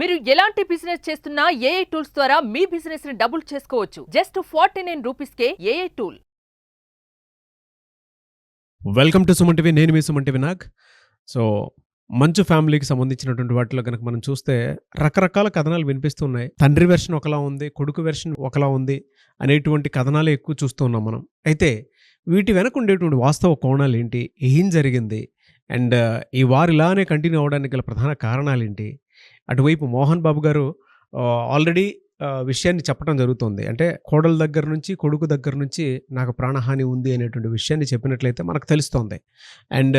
మీరు ఎలాంటి బిజినెస్ చేస్తున్నా ఏఐ టూల్స్ ద్వారా మీ బిజినెస్ ని డబుల్ చేసుకోవచ్చు. జస్ట్ 49 రూపీస్కే AI tool. Welcome to Suman TV. నేను మీ సుమన్ టీవీ నాగ్. సో మంచు ఫ్యామిలీకి సంబంధించినటువంటి వాటిలో కనుక మనం చూస్తే రకరకాల కథనాలు వినిపిస్తున్నాయి. తండ్రి వెర్షన్ ఒకలా ఉంది, కొడుకు వెర్షన్ ఒకలా ఉంది అనేటువంటి కథనాలు ఎక్కువ చూస్తూ ఉన్నాం మనం. అయితే వీటి వెనక ఉండేటువంటి వాస్తవ కోణాలు ఏంటి, ఏం జరిగింది, అండ్ ఈ వారు ఇలానే కంటిన్యూ అవ్వడానికి గల ప్రధాన కారణాలు ఏంటి? అటువైపు మోహన్ బాబు గారు ఆల్రెడీ విషయాన్ని చెప్పడం జరుగుతుంది. అంటే కోడల దగ్గర నుంచి, కొడుకు దగ్గర నుంచి నాకు ప్రాణహాని ఉంది అనేటువంటి విషయాన్ని చెప్పినట్లయితే మనకు తెలుస్తోంది. అండ్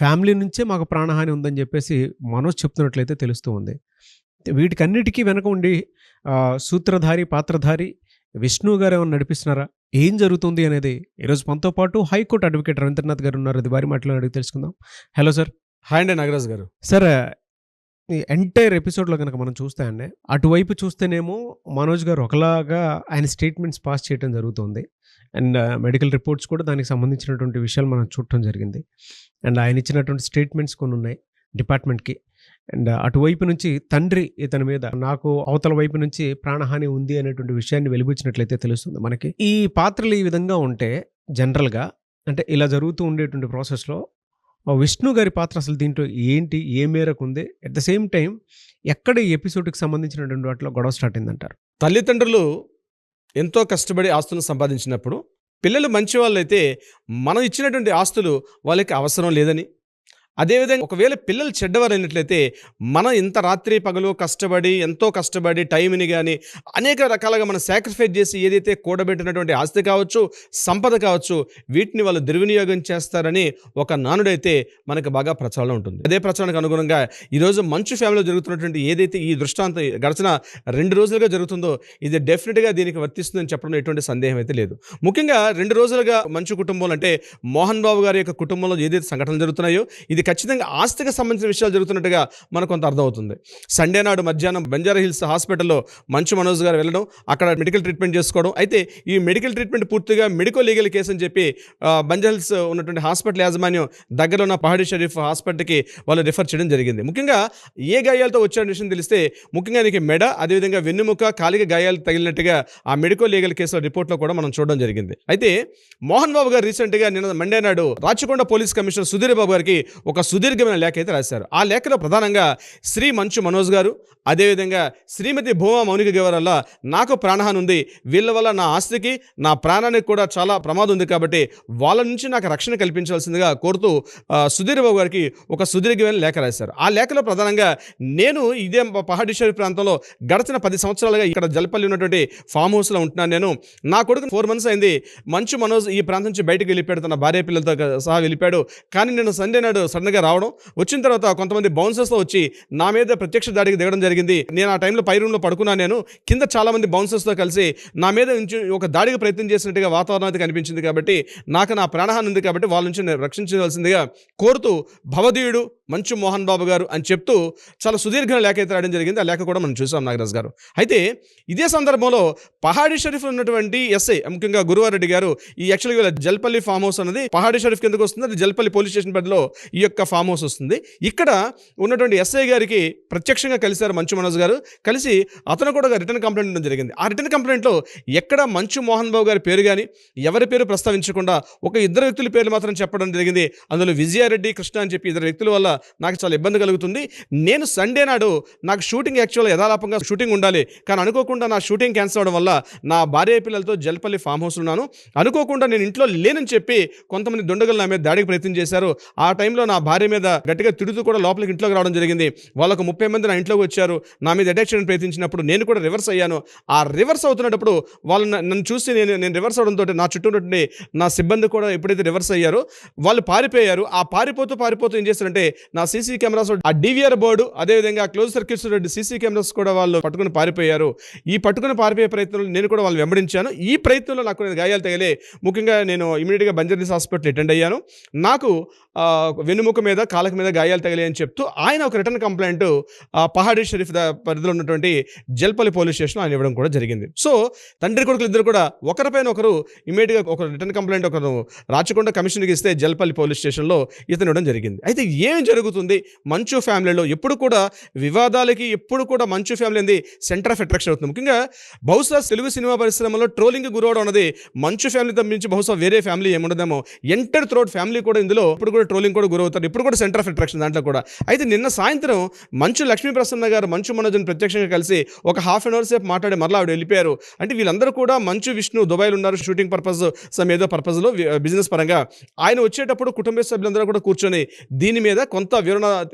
ఫ్యామిలీ నుంచే మాకు ప్రాణహాని ఉందని చెప్పేసి మనోజ్ చెప్తున్నట్లయితే తెలుస్తూ ఉంది. వీటికన్నిటికీ వెనక ఉండి సూత్రధారి, పాత్రధారి విష్ణు గారు ఏమైనా నడిపిస్తున్నారా, ఏం జరుగుతుంది అనేది ఈరోజు మనతో పాటు హైకోర్టు అడ్వకేట్ రవీంద్రనాథ్ గారు ఉన్నారు. అది వారి మాటలో అడిగి తెలుసుకుందాం. Hello sir. హాయ్ అండి నాగరాజ్ గారు. సార్, ఈ ఎంటైర్ ఎపిసోడ్లో కనుక మనం చూస్తే అండి, అటువైపు చూస్తేనేమో మనోజ్ గారు ఒకలాగా ఆయన స్టేట్మెంట్స్ పాస్ చేయడం జరుగుతుంది. అండ్ మెడికల్ రిపోర్ట్స్ కూడా దానికి సంబంధించినటువంటి విషయాలు మనం చూడటం జరిగింది. అండ్ ఆయన ఇచ్చినటువంటి స్టేట్మెంట్స్ కొన్ని ఉన్నాయి డిపార్ట్మెంట్కి. అండ్ అటువైపు నుంచి తండ్రి ఇతని మీద, నాకు అవతల వైపు నుంచి ప్రాణహాని ఉంది అనేటువంటి విషయాన్ని వెలిబుచ్చినట్లయితే తెలుస్తుంది మనకి. ఈ పాత్రలు ఈ విధంగా ఉంటే జనరల్గా, అంటే ఇలా జరుగుతూ ఉండేటువంటి ప్రాసెస్లో విష్ణు గారి పాత్ర అసలు దీంట్లో ఏంటి, ఏ మేరకు ఉంది, అట్ ద సేమ్ టైం ఎక్కడ ఈ ఎపిసోడ్కి సంబంధించినటువంటి వాటిలో గొడవ స్టార్ట్ అయిందంటారు? తల్లిదండ్రులు ఎంతో కష్టపడి ఆస్తులను సంపాదించినప్పుడు పిల్లలు మంచి వాళ్ళైతే మనం ఇచ్చినటువంటి ఆస్తులు వాళ్ళకి అవసరం లేదని, అదేవిధంగా ఒకవేళ పిల్లలు చెడ్డవారు అయినట్లయితే మనం ఇంత రాత్రి పగలు కష్టపడి, ఎంతో కష్టపడి టైంని కానీ అనేక రకాలుగా మనం సాక్రిఫైస్ చేసి ఏదైతే కూడబెట్టినటువంటి ఆస్తి కావచ్చు, సంపద కావచ్చు, వీటిని వాళ్ళు దుర్వినియోగం చేస్తారని ఒక నానుడైతే మనకు బాగా ప్రచారం ఉంటుంది. అదే ప్రచారానికి అనుగుణంగా ఈరోజు మంచు ఫ్యామిలీలో జరుగుతున్నటువంటి ఏదైతే ఈ దృష్టాంతం గడిచిన 2 రోజులుగా జరుగుతుందో ఇది డెఫినెట్గా దీనికి వర్తిస్తుందని చెప్పడంలో ఎటువంటి సందేహం అయితే లేదు. ముఖ్యంగా 2 రోజులుగా మంచు కుటుంబంలో, అంటే మోహన్ బాబు గారి యొక్క కుటుంబంలో ఏదైతే సంఘటనలు జరుగుతున్నాయో ఇది ఖచ్చితంగా ఆస్తికి సంబంధించిన విషయాలు జరుగుతున్నట్టుగా మనకు కొంత అర్థమవుతుంది. సండే నాడు మధ్యాహ్నం బంజారా హిల్స్ హాస్పిటల్లో మంచు మనోజ్ గారు వెళ్ళడం, అక్కడ మెడికల్ ట్రీట్మెంట్ చేసుకోవడం. అయితే ఈ మెడికల్ ట్రీట్మెంట్ పూర్తిగా మెడికో లీగల్ కేసు అని చెప్పి బంజారా హిల్స్ ఉన్నటువంటి హాస్పిటల్ యాజమాన్యం దగ్గరలో ఉన్న పహాడీ షరీఫ్ హాస్పిటల్కి వాళ్ళు రిఫర్ చేయడం జరిగింది. ముఖ్యంగా ఏ గాయాలతో వచ్చే విషయం తెలిస్తే ముఖ్యంగా నీకు మెడ, అదేవిధంగా వెన్నుముక, కాలికి గాయాలు తగిలినట్టుగా ఆ మెడికో లీగల్ కేసులో రిపోర్ట్లో కూడా మనం చూడడం జరిగింది. అయితే మోహన్ బాబు గారు రీసెంట్గా నిన్న మండే నాడు రాచకొండ పోలీస్ కమిషనర్ సుధీర్ బాబు గారికి ఒక సుదీర్ఘమైన లేఖ అయితే రాశారు. ఆ లేఖలో ప్రధానంగా శ్రీ మంచు మనోజ్ గారు, అదేవిధంగా శ్రీమతి భూమా మౌనిక గారి వల్ల నాకు ప్రాణహాని ఉంది, వీళ్ళ వల్ల నా ఆస్తికి, నా ప్రాణానికి కూడా చాలా ప్రమాదం ఉంది, కాబట్టి వాళ్ళ నుంచి నాకు రక్షణ కల్పించాల్సిందిగా కోరుతూ సుధీర్ బాబు గారికి ఒక సుదీర్ఘమైన లేఖ రాశారు. ఆ లేఖలో ప్రధానంగా నేను ఇదే పహాడీ షరీఫ్ ప్రాంతంలో గడిచిన 10 సంవత్సరాలుగా ఇక్కడ జల్పల్లి ఉన్నటువంటి ఫామ్ హౌస్లో ఉంటున్నాను. నేను నా కొడుకు 4 months అయింది. మంచు మనోజ్ ఈ ప్రాంతం నుంచి బయటకు వెళ్ళిపోయాడు, తన భార్య పిల్లలతో సహా వెళ్ళిపోయాడు. కానీ నేను సండే నాడు సడన్గా రావడం, వచ్చిన తర్వాత కొంతమంది బౌన్సర్స్లో వచ్చి నా మీద ప్రత్యక్ష దాడికి దిగడం జరిగింది. నేను ఆ టైంలో పై రూమ్లో పడుకున్నాను. నేను కింద చాలామంది బౌన్సర్స్తో కలిసి నా మీద నుంచి ఒక దాడికి ప్రయత్నం చేసినట్టుగా వాతావరణం అయితే కనిపించింది. కాబట్టి నాకు నా ప్రాణహాని ఉంది, కాబట్టి వాళ్ళ నుంచి నేను రక్షించవలసిందిగా కోరుతూ భవదీయుడు మంచు మోహన్ బాబు గారు అని చెప్తూ చాలా సుదీర్ఘ లేఖ అయితే రాయడం జరిగింది. ఆ లేఖ కూడా మనం చూసాం నాగరాజ్ గారు. అయితే ఇదే సందర్భంలో పహాడీ షరీఫ్లో ఉన్నటువంటి ఎస్ఐ, ముఖ్యంగా గురువారెడ్డి గారు, ఈ యాక్చువల్గా జల్పల్లి ఫామ్ హౌస్ అనేది పహాడీ షరీఫ్ కిందకు వస్తుంది. అది జల్పల్లి పోలీస్ స్టేషన్ పరిధిలో ఈ యొక్క ఫామ్ హౌస్ వస్తుంది. ఇక్కడ ఉన్నటువంటి ఎస్ఐ గారికి ప్రత్యక్షంగా కలిశారు మంచు మనోజ్ గారు. కలిసి అతను కూడా రిటర్న్ కంప్లైంట్ ఇవ్వడం జరిగింది. ఆ రిటర్న్ కంప్లైంట్లో ఎక్కడ మంచు మోహన్ బాబు గారి పేరు కానీ ఎవరి పేరు ప్రస్తావించకుండా ఒక 2 వ్యక్తుల పేర్లు మాత్రం చెప్పడం జరిగింది. అందులో విజయారెడ్డి, కృష్ణ అని చెప్పి 2 వ్యక్తుల వల్ల నాకు చాలా ఇబ్బంది కలుగుతుంది. నేను సండే నాడు నాకు షూటింగ్ యాక్చువల్గా యథాలాపంగా షూటింగ్ ఉండాలి, కానీ అనుకోకుండా నా షూటింగ్ క్యాన్సిల్ అవడం వల్ల నా భార్య పిల్లలతో జల్పల్లి ఫామ్ హౌస్ ఉన్నాను. అనుకోకుండా నేను ఇంట్లో లేనని చెప్పి కొంతమంది దుండగులు నా మీద దాడికి ప్రయత్నం చేశారు. ఆ టైంలో నా భార్య మీద గట్టిగా తిడుతూ కూడా లోపలికి ఇంట్లోకి రావడం జరిగింది. వాళ్ళకు 30 మంది నా ఇంట్లోకి వచ్చారు. నా మీద అటాక్ చేయడానికి ప్రయత్నించినప్పుడు నేను కూడా రివర్స్ అయ్యాను. ఆ రివర్స్ అవుతున్నప్పుడు వాళ్ళు నన్ను చూసి నేను రివర్స్ అవడంతో నా చుట్టూ ఉన్నటువంటి నా సిబ్బంది కూడా ఎప్పుడైతే రివర్స్ అయ్యారో వాళ్ళు పారిపోయారు. ఆ పారిపోతూ ఏం చేస్తారంటే నా సీసీ కెమెరాస్, ఆ డివిఆర్ బోర్డు, అదేవిధంగా క్లోజ్ సర్క్యూట్స్ సీసీ కెమెరాస్ కూడా వాళ్ళు పట్టుకుని పారిపోయారు. ఈ పట్టుకుని పారిపోయే ప్రయత్నంలో నేను కూడా వాళ్ళు వెంబడించాను. ఈ ప్రయత్నంలో నాకు గాయాలు తగిలే. ముఖ్యంగా నేను ఇమీడియట్గా బంజారా హిల్స్ హాస్పిటల్ అటెండ్ అయ్యాను. నాకు వెన్నుముక మీద, కాళ్ళకు మీద గాయాలు తగిలే అని చెప్తూ ఆయన ఒక రిటర్న్ కంప్లైంట్ పహాడీ షరీఫ్ పరిధిలో ఉన్నటువంటి జల్పల్లి పోలీస్ స్టేషన్ ఆయన ఇవ్వడం కూడా జరిగింది. సో తండ్రి కొడుకులు ఇద్దరు కూడా ఒకరిపైన ఒకరు ఇమీడియట్గా ఒక రిటర్న్ కంప్లైంట్ ఒకరు రాచకొండ కమిషన్కి ఇస్తే జల్పల్లి పోలీస్ స్టేషన్లో ఇతను ఇవ్వడం జరిగింది. అయితే ఏం పెరుగుతుంది మంచు ఫ్యామిలీలో. ఎప్పుడు కూడా వివాదాలకి ఎప్పుడు కూడా మంచు ఫ్యామిలీ అనేది సెంటర్ ఆఫ్ అట్రాక్షన్ అవుతుంది. ముఖ్యంగా బహుశా తెలుగు సినిమా పరిశ్రమలో ట్రోలింగ్ గురవడం అనేది మంచు ఫ్యామిలీ తప్పించి బహుశా వేరే ఫ్యామిలీ ఏముండదేమో. ఎంటర్ త్రోట్ ఫ్యామిలీ కూడా ఇందులో ఇప్పుడు కూడా ట్రోలింగ్ కూడా గురవుతారు. ఇప్పుడు కూడా సెంటర్ ఆఫ్ అట్రాక్షన్ దాంట్లో కూడా. అయితే నిన్న సాయంత్రం మంచు లక్ష్మీ ప్రసన్న గారు మంచు మనోజ్ని ప్రత్యక్షంగా కలిసి ఒక హాఫ్ అన్ అవర్ సేపు మాట్లాడి మరలా ఆవిడ వెళ్ళిపోయారు. అంటే వీళ్ళందరూ కూడా మంచు విష్ణు దుబాయ్లో ఉన్నారు షూటింగ్ పర్పస్ సమ్ ఏదో పర్పస్లో బిజినెస్ పరంగా. ఆయన వచ్చేటప్పుడు కుటుంబ సభ్యులందరూ కూడా కూర్చొని దీని మీద కొంత వివరణ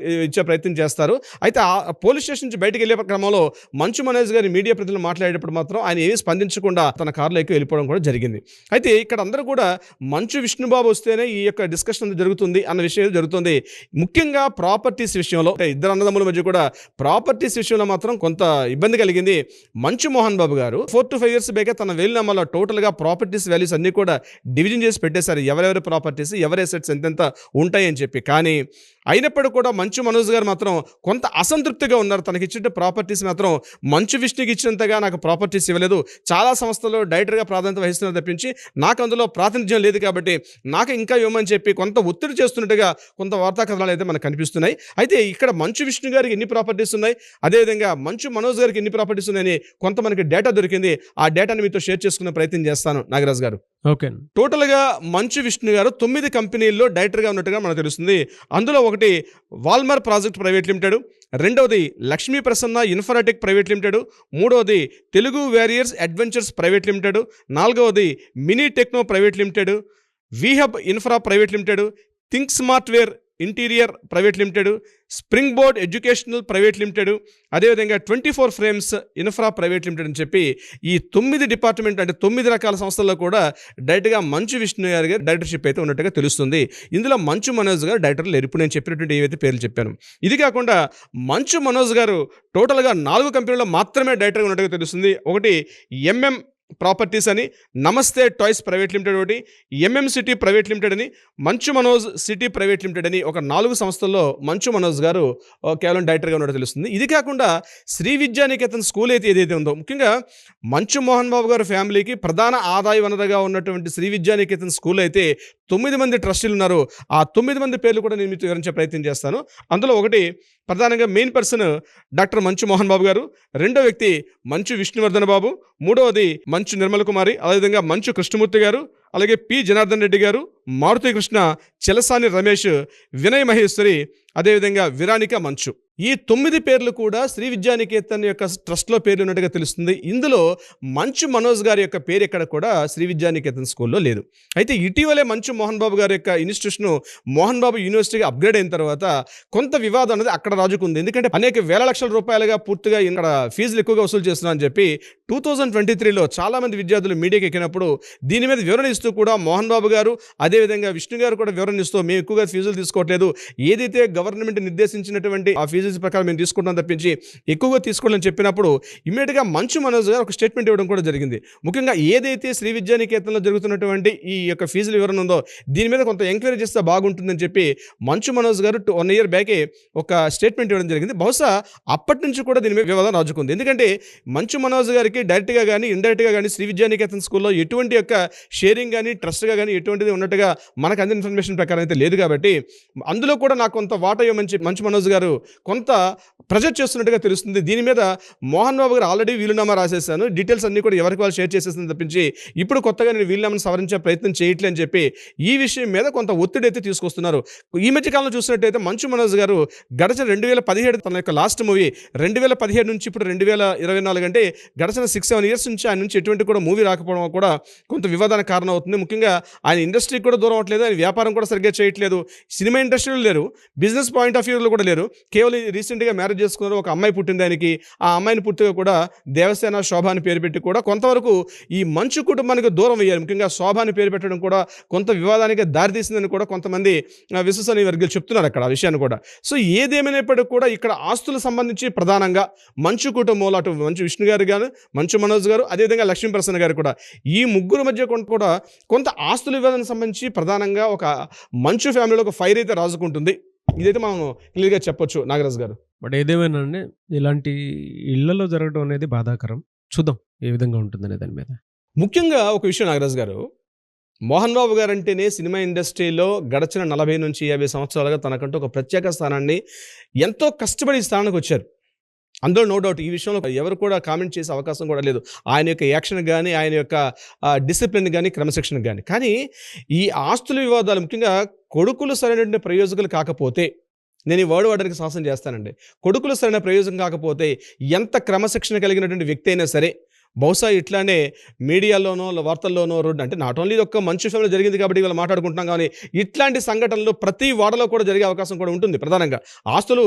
ఇచ్చే ప్రయత్నం చేస్తారు. అయితే ఆ పోలీస్ స్టేషన్ నుంచి బయటకు వెళ్ళే క్రమంలో మంచు మనోజ్ గారి మీడియా ప్రతినిధులు మాట్లాడేటప్పుడు మాత్రం ఆయన ఏమీ స్పందించకుండా తన కారులో ఎక్కి వెళ్ళిపోవడం కూడా జరిగింది. అయితే ఇక్కడ అందరూ కూడా మంచు విష్ణుబాబు వస్తేనే ఈ యొక్క డిస్కషన్ జరుగుతుంది అన్న విషయం జరుగుతుంది. ముఖ్యంగా ప్రాపర్టీస్ విషయంలో ఇద్దరు అన్నదమ్ముల మధ్య కూడా ప్రాపర్టీస్ విషయంలో మాత్రం కొంత ఇబ్బంది కలిగింది. మంచు మోహన్ బాబు గారు 4 to 5 years బ్యాక్ తన వేలినామాలో టోటల్గా ప్రాపర్టీస్ వాల్యూస్ అన్ని కూడా డివిజన్ చేసి పెట్టేశారు. ఎవరెవరి ప్రాపర్టీస్ ఎవరి అసెట్స్ ఎంతెంత ఉంటాయి అని చెప్పి. కానీ అయినప్పుడు కూడా మంచు మనోజ్ గారు మాత్రం కొంత అసంతృప్తిగా ఉన్నారు. తనకి ఇచ్చిన ప్రాపర్టీస్ మాత్రం మంచు విష్ణుకి ఇచ్చినంతగా నాకు ప్రాపర్టీస్ ఇవ్వలేదు. చాలా సంస్థలు డైరెక్టర్గా ప్రాధాన్యత వహిస్తున్నారు తప్పించి నాకు అందులో ప్రాతినిధ్యం లేదు కాబట్టి నాకు ఇంకా ఇవ్వమని చెప్పి కొంత ఒత్తిడి చేస్తున్నట్టుగా కొంత వార్తా కథనాలు అయితే మనకు కనిపిస్తున్నాయి. అయితే ఇక్కడ మంచు విష్ణు గారికి ఎన్ని ప్రాపర్టీస్ ఉన్నాయి, అదేవిధంగా మంచు మనోజ్ గారికి ఎన్ని ప్రాపర్టీస్ ఉన్నాయని కొంత మనకి డేటా దొరికింది. ఆ డేటాని మీతో షేర్ చేసుకునే ప్రయత్నం చేస్తాను నాగరాజ్ గారు. ఓకే. టోటల్గా మంచు విష్ణు గారు 9 కంపెనీల్లో డైరెక్టర్గా ఉన్నట్టుగా మనకు తెలుస్తుంది. అందులో ఒకటి వాల్మార్ ప్రాజెక్ట్ ప్రైవేట్ లిమిటెడ్, రెండవది Lakshmi Prasanna Infratech private limited, మూడవది Telugu warriors adventures private limited, నాలుగవది mini techno private limited, WeHub infra private limited, think smart ware interior private limited, spring board educational private limited, అదేవిధంగా 24 ఫ్రేమ్స్ ఇన్ఫ్రా ప్రైవేట్ లిమిటెడ్ అని చెప్పి ఈ 9 department అంటే 9 రకాల సంస్థల్లో కూడా డైరెక్ట్గా మంచు విష్ణు గారి డైరెక్టర్షిప్ అయితే ఉన్నట్టుగా తెలుస్తుంది. ఇందులో మంచు మనోజ్ గారు డైరెక్టర్ లేరు. ఇప్పుడు నేను చెప్పినటువంటి ఏవైతే పేర్లు చెప్పాను. ఇది కాకుండా మంచు మనోజ్ గారు టోటల్గా 4 కంపెనీల్లో మాత్రమే డైరెక్టర్గా ఉన్నట్టుగా తెలుస్తుంది. ఒకటి ఎంఎం ప్రాపర్టీస్ అని, నమస్తే టాయ్స్ ప్రైవేట్ లిమిటెడ్ ఒకటి, ఎంఎం సిటీ ప్రైవేట్ లిమిటెడ్ అని, Manchu Manoj city private limited అని ఒక 4 సంస్థల్లో మంచు మనోజ్ గారు కేవలం డైరెక్టర్గా ఉన్నట్టు తెలుస్తుంది. ఇది కాకుండా శ్రీ విద్యానికేతన్ స్కూల్ అయితే ఏదైతే ఉందో, ముఖ్యంగా మంచు మోహన్ బాబు గారి ఫ్యామిలీకి ప్రధాన ఆదాయ వనరుగా ఉన్నటువంటి శ్రీ విద్యానికేతన్ స్కూల్ అయితే 9 మంది ట్రస్టీలు ఉన్నారు. ఆ 9 మంది పేర్లు కూడా నేను మీకు వివరించే ప్రయత్నం చేస్తాను. అందులో ఒకటి ప్రధానంగా మెయిన్ పర్సన్ డాక్టర్ మంచు మోహన్ బాబు గారు, రెండో వ్యక్తి మంచు విష్ణువర్ధన్ బాబు, మూడవది మంచు నిర్మల కుమారి, అదేవిధంగా మంచు కృష్ణమూర్తి గారు, అలాగే పి జనార్దన్ రెడ్డి గారు, మారుతి కృష్ణ, చెలసాని రమేష్, వినయ్ మహేశ్వరి, అదేవిధంగా విరానిక మంచు. ఈ 9 పేర్లు కూడా శ్రీ విద్యానికేతన్ యొక్క ట్రస్ట్లో పేర్లు ఉన్నట్టుగా తెలుస్తుంది. ఇందులో మంచు మనోజ్ గారి యొక్క పేరు ఎక్కడ కూడా శ్రీ విద్యానికేతన్ స్కూల్లో లేదు. అయితే ఇటీవలే మంచు మోహన్ బాబు గారి యొక్క ఇన్స్టిట్యూషన్ మోహన్ బాబు యూనివర్సిటీగా అప్గ్రేడ్ అయిన తర్వాత కొంత వివాదం అనేది అక్కడ రాజుకుంది. ఎందుకంటే అనేక వేల లక్షల రూపాయలుగా పూర్తిగా ఇక్కడ ఫీజులు ఎక్కువగా వసూలు చేస్తున్నారని చెప్పి 2023లో చాలామంది విద్యార్థులు మీడియాకి ఎక్కినప్పుడు దీని మీద వివరణ ఇస్తూ కూడా మోహన్ బాబు గారు అదేవిధంగా విష్ణు గారు కూడా వివరణ ఇస్తూ మేము ఎక్కువగా ఫీజులు తీసుకోవట్లేదు, ఏదైతే గవర్నమెంట్ నిర్దేశించినటువంటి ఆ ఫీజు ప్రకారం మేము తీసుకుంటాం తప్పించి ఎక్కువగా తీసుకోవాలని చెప్పినప్పుడు ఇమ్మీడియట్గా మంచు మనోజ్ గారు ఒక స్టేట్మెంట్ ఇవ్వడం కూడా జరిగింది. ముఖ్యంగా ఏదైతే శ్రీ విద్యానికేతన్లో జరుగుతున్నటువంటి ఈ యొక్క ఫీజుల వివరణ ఉందో దీని మీద కొంత ఎంక్వైరీ చేస్తే బాగుంటుందని చెప్పి మంచు మనోజ్ గారు 1 year బ్యాకే ఒక స్టేట్మెంట్ ఇవ్వడం జరిగింది. బహుశా అప్పటి నుంచి కూడా దీని మీద వివాదం రాజుకుంది. ఎందుకంటే మంచు మనోజ్ గారికి డైరెక్ట్గా కానీ ఇండైరెక్ట్గా కానీ శ్రీ విద్యానికేతన్ స్కూల్లో ఎటువంటి యొక్క షేరింగ్ కానీ ట్రస్ట్గా కానీ ఎటువంటిది ఉన్నట్టుగా మనకు అందిన ఇన్ఫర్మేషన్ ప్రకారం అయితే లేదు. కాబట్టి అందులో కూడా నాకు కొంత వాటా ఇవ్వమని మంచు మనోజ్ గారు కొంత ప్రెజర్ చేస్తున్నట్టుగా తెలుస్తుంది. దీని మీద మోహన్ బాబు గారు ఆల్రెడీ వీలునామా రాసేసాను, డీటెయిల్స్ అన్ని కూడా ఎవరికి వాళ్ళు షేర్ చేసేసింది తప్పించి ఇప్పుడు కొత్తగా నేను వీలునామాను సవరించే ప్రయత్నం చేయట్లే అని చెప్పి ఈ విషయం మీద కొంత ఒత్తిడి అయితే తీసుకొస్తున్నారు. ఈ మధ్య కాలంలో చూసినట్టయితే మంచు మనోజ్ గారు గడిచిన 2017 తన యొక్క లాస్ట్ మూవీ 2017 నుంచి ఇప్పుడు 2024 అంటే గడిచిన 6-7 years నుంచి ఆయన నుంచి ఎటువంటి కూడా మూవీ రాకపోవడం కూడా కొంత వివాదానికి కారణం అవుతుంది. ముఖ్యంగా ఆయన ఇండస్ట్రీకి కూడా దూరం అవ్వట్లేదు, ఆయన వ్యాపారం కూడా సరిగ్గా చేయట్లేదు, సినిమా ఇండస్ట్రీలో లేరు, బిజినెస్ పాయింట్ ఆఫ్ వ్యూలో కూడా లేరు. కేవలం రీసెంట్గా మ్యారేజ్ చేసుకున్నారు, ఒక అమ్మాయి పుట్టింది ఆయనకి. ఆ అమ్మాయిని పూర్తిగా కూడా దేవసేన శోభ అని పేరు పెట్టి కూడా కొంతవరకు ఈ మంచు కుటుంబానికి దూరం అయ్యారు. ముఖ్యంగా శోభ అని పేరు పెట్టడం కూడా కొంత వివాదానికి దారితీసిందని కూడా కొంతమంది విశ్వసనీయ వర్గాలు చెప్తున్నారు అక్కడ ఆ విషయాన్ని కూడా. సో ఏదేమైనప్పటికీ కూడా ఇక్కడ ఆస్తులకు సంబంధించి ప్రధానంగా మంచు కుటుంబంలో అటు మంచు విష్ణు గారు కానీ మంచు మనోజ్ గారు అదేవిధంగా లక్ష్మీ ప్రసన్న గారు కూడా ఈ ముగ్గురు మధ్య కూడా కొంత ఆస్తుల వివాదానికి సంబంధించి ప్రధానంగా ఒక మంచు ఫ్యామిలీలో ఒక ఫైర్ అయితే రాజుకుంటుంది. ఇదైతే మనం క్లియర్గా చెప్పొచ్చు నాగరాజ్ గారు. బట్ ఏదేమైనా అండి ఇలాంటి ఇళ్లలో జరగడం అనేది బాధాకరం. చూద్దాం ఏ విధంగా ఉంటుందనే దాని మీద. ముఖ్యంగా ఒక విషయం నాగరాజ్ గారు, మోహన్ బాబు గారు అంటేనే సినిమా ఇండస్ట్రీలో గడచిన 40 నుంచి 50 సంవత్సరాలుగా తనకంటూ ఒక ప్రత్యేక స్థానాన్ని ఎంతో కష్టపడి ఈ స్థానానికి వచ్చారు. అందులో నో డౌట్. ఈ విషయంలో ఎవరు కూడా కామెంట్ చేసే అవకాశం కూడా లేదు. ఆయన యొక్క యాక్షన్ కానీ, ఆయన యొక్క డిసిప్లిన్ కానీ, క్రమశిక్షణ కానీ. కానీ ఈ ఆస్తుల వివాదాలు ముఖ్యంగా కొడుకులు సరైనటువంటి ప్రయోజకులు కాకపోతే, నేను ఈ వర్డ్ వాడడానికి సాహసం చేస్తానండి. కొడుకులు సరైన ప్రయోజనం కాకపోతే ఎంత క్రమశిక్షణ కలిగినటువంటి వ్యక్తి అయినా సరే బహుశా ఇట్లానే మీడియాలోనో వార్తల్లోనో అంటే నాట్ ఓన్లీ ఒక మంచి విషయంలో జరిగింది కాబట్టి ఇవాళ మాట్లాడుకుంటున్నాం, కానీ ఇట్లాంటి సంఘటనలు ప్రతి వాడలో కూడా జరిగే అవకాశం కూడా ఉంటుంది. ప్రధానంగా ఆస్తులు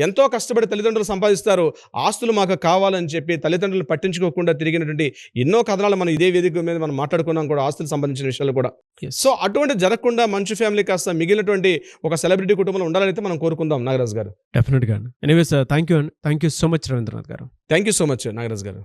ఎంతో కష్టపడి తల్లిదండ్రులు సంపాదిస్తారు. ఆస్తులు మాకు కావాలని చెప్పి తల్లిదండ్రులు పట్టించుకోకుండా తిరిగినటువంటి ఎన్నో కథనాలు మనం ఇదే వేదిక మీద మనం మాట్లాడుకున్నాం కూడా, ఆస్తులకు సంబంధించిన విషయాలు కూడా. సో అటువంటి జరగకుండా మంచి ఫ్యామిలీ కాస్త మిగిలినటువంటి ఒక సెలబ్రిటీ కుటుంబంలో ఉండాలని మనం కోరుకుందాం నాగరాజ్ గారు. డెఫినెట్గా. Anyways thank you so much Ravindranath garu. Thank you so much Nagaraj గారు.